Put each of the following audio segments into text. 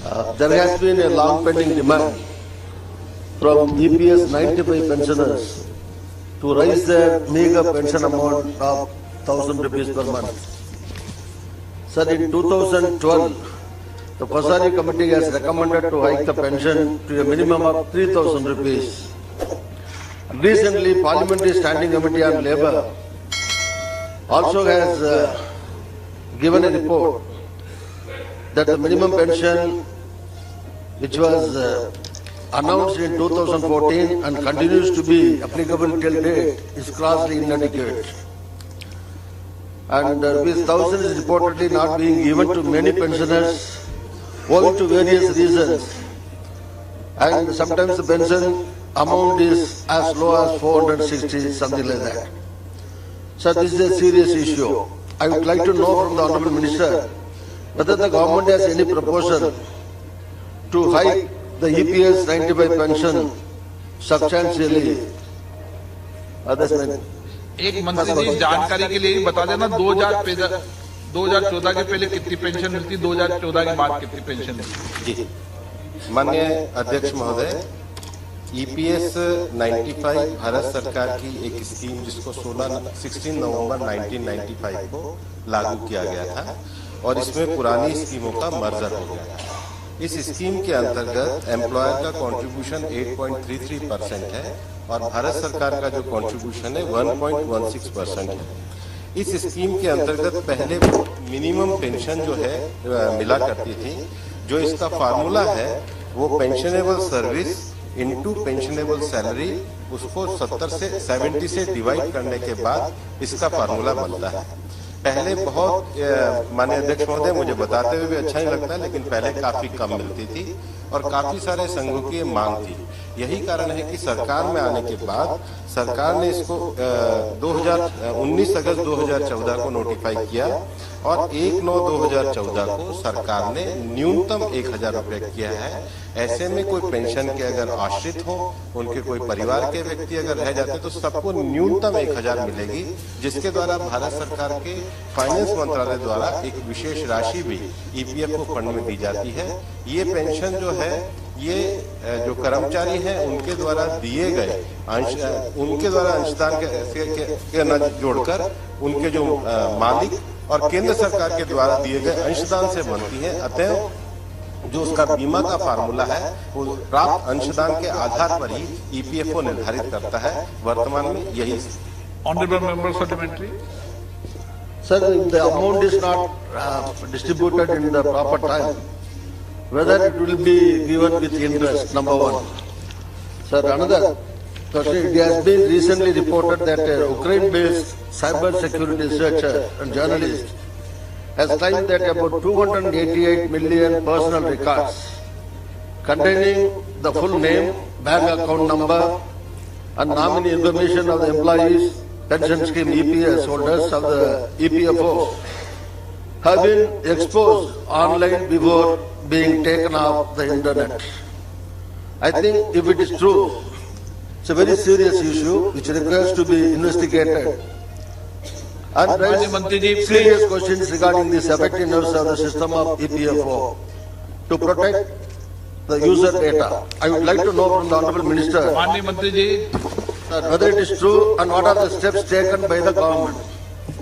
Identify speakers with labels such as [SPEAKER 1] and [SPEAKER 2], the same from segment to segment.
[SPEAKER 1] There has been a long pending demand from EPS 95 pensioners to raise their meager pension amount of 1,000 rupees per month. Sir, in 2012, the Pasari Committee has recommended to hike the pension to a minimum of 3,000 rupees. Recently, Parliamentary Standing Committee on Labour also has given a report that the minimum pension which was announced in 2014 and continues to be applicable till date is grossly inadequate. And with thousands is reportedly not being given to many pensioners owing to various reasons. And sometimes the pension amount is as low as 460, something like that. So this is a serious issue. I would like to know from the Honourable Minister whether the government has any proposal to hike the EPS 95 pension substantially.
[SPEAKER 2] एक मंत्री जी जानकारी के लिए बता देना 2014 के पहले कितनी पेंशन मिलती, 2014 के बाद कितनी पेंशन मिलती।
[SPEAKER 3] जी माननीय अध्यक्ष महोदय, EPS 95 भारत सरकार की एक स्कीम जिसको 16 नवंबर 1995 को लागू किया गया था और इसमें पुरानी स्कीमों का मर्जर हो गया था। इस स्कीम के अंतर्गत एम्प्लॉयर का कंट्रीब्यूशन 8.33% है और भारत सरकार का जो कंट्रीब्यूशन है 1.16% है। इस स्कीम के अंतर्गत पहले मिनिमम पेंशन जो है मिला करती थी, जो इसका फार्मूला है वो pensionable service into pensionable salary, उसको 70 से डिवाइड करने के बाद इसका फार्मूला बनता है। पहले बहुत माननीय अध्यक्ष महोदय, मुझे बताते हुए भी अच्छा ही लगता है, लेकिन पहले काफी कम मिलती थी और काफी सारे संघों की मांग थी। यही कारण है कि सरकार में आने के बाद सरकार ने इसको 19 अगस्त 2014 को नोटिफाई किया और 1/9/2014 को सरकार ने न्यूनतम 1,000 रुपए किया है। ऐसे में कोई पेंशन के अगर आश्रित हो, उनके कोई परिवार के व्यक्ति अगर रह जाते तो सबको न्यूनतम 1,000 मिलेगी, जिसके द्वारा भारत सरकार के फाइनेंस मंत्रालय द्वारा एक विशेष राशि भी EPFO फंड में दी जाती है। ये पेंशन जो है ये जो कर्मचारी हैं उनके द्वारा दिए गए उनके द्वारा अंशदान के न जोड़कर उनके जो मालिक और केंद्र सरकार के द्वारा दिए गए अंशदान से बनती है। अतः जो उसका बीमा का फार्मूला है वो प्राप्त अंशदान के आधार पर ही EPFO निर्धारित करता है। वर्तमान में यही।
[SPEAKER 2] Honourable member supplementary.
[SPEAKER 1] Sir, if the amount is not distributed in the proper time, whether it will be given with interest, number one. Sir, another question, it has been recently reported that a Ukraine-based cyber security researcher and journalist has claimed that about 288 million personal records containing the full name, bank account number and nominee information of the employees, pension scheme EPS holders of the EPFO have been exposed online before being taken off the internet. I think if it is true, it's a very serious issue which requires to be investigated and raise serious questions regarding the effectiveness of the system of EPFO to protect the user data. I would like to know from the Honourable Minister whether it is true and what are the steps taken by the government,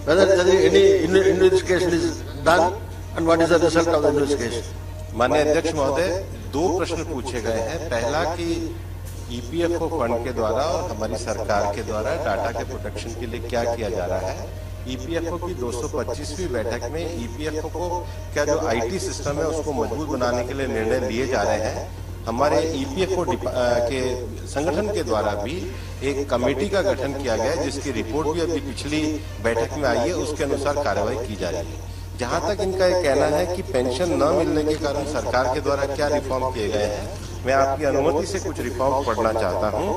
[SPEAKER 1] whether any investigation is done and what is the result of the investigation.
[SPEAKER 3] माननीय अध्यक्ष महोदय, 2 प्रश्न पूछे गए हैं। पहला कि EPFO fund के द्वारा और हमारी सरकार के द्वारा डाटा के प्रोटेक्शन के लिए क्या किया जा रहा है। EPFO की 225वीं बैठक में EPFO को क्या जो IT सिस्टम है उसको मजबूत बनाने के लिए निर्णय लिए जा रहे हैं। हमारे EPFO के संगठन के द्वारा भी एक कमेटी का गठन किया गया है, जिसकी रिपोर्ट भी अभी पिछली बैठक में आई है, उसके अनुसार कार्रवाई की जा रही है। जहां तक इनका ये कहना है कि पेंशन न मिलने के कारण सरकार के द्वारा क्या रिफॉर्म किए गए हैं, मैं आपकी अनुमति से कुछ रिफॉर्म पढ़ना चाहता हूं।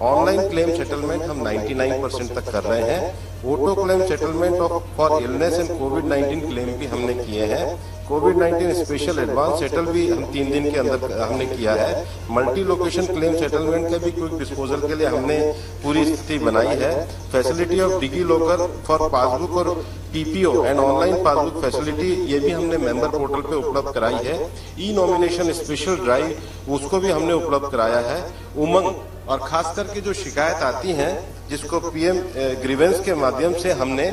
[SPEAKER 3] ऑनलाइन क्लेम सेटलमेंट हम 99% तक कर रहे हैं। Auto claim settlement for illness and covid claim भी हमने किए हैं। कोविड-19 स्पेशल एडवांस सेटल भी हम 3 दिन के अंदर हमने किया है। मल्टी लोकेशन क्लेम सेटलमेंट का भी क्विक डिस्पोजल के लिए हमने पूरी स्थिति बनाई है। Facility of DigiLocker for passbook और PPO and online passbook facility ये भी हमने मेंबर पोर्टल पे उपलब्ध कराई है। ई नॉमिनेशन स्पेशल ड्राइव उसको भी हमने उपलब्ध कराया है। उमंग और खास करके जो शिकायत आती हैं जिसको पीएम ग्रीवेंस के माध्यम से हमने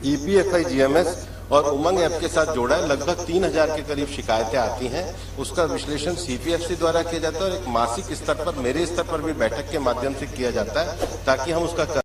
[SPEAKER 3] ईपीएफआई जीएमएस और उमंग ऐप के साथ जोड़ा है। लगभग 3000 के करीब शिकायतें आती हैं, उसका विश्लेषण सीपीएफसी द्वारा किया जाता है और एक मासिक स्तर पर मेरे स्तर पर भी बैठक के माध्यम से किया जाता है ताकि हम उसका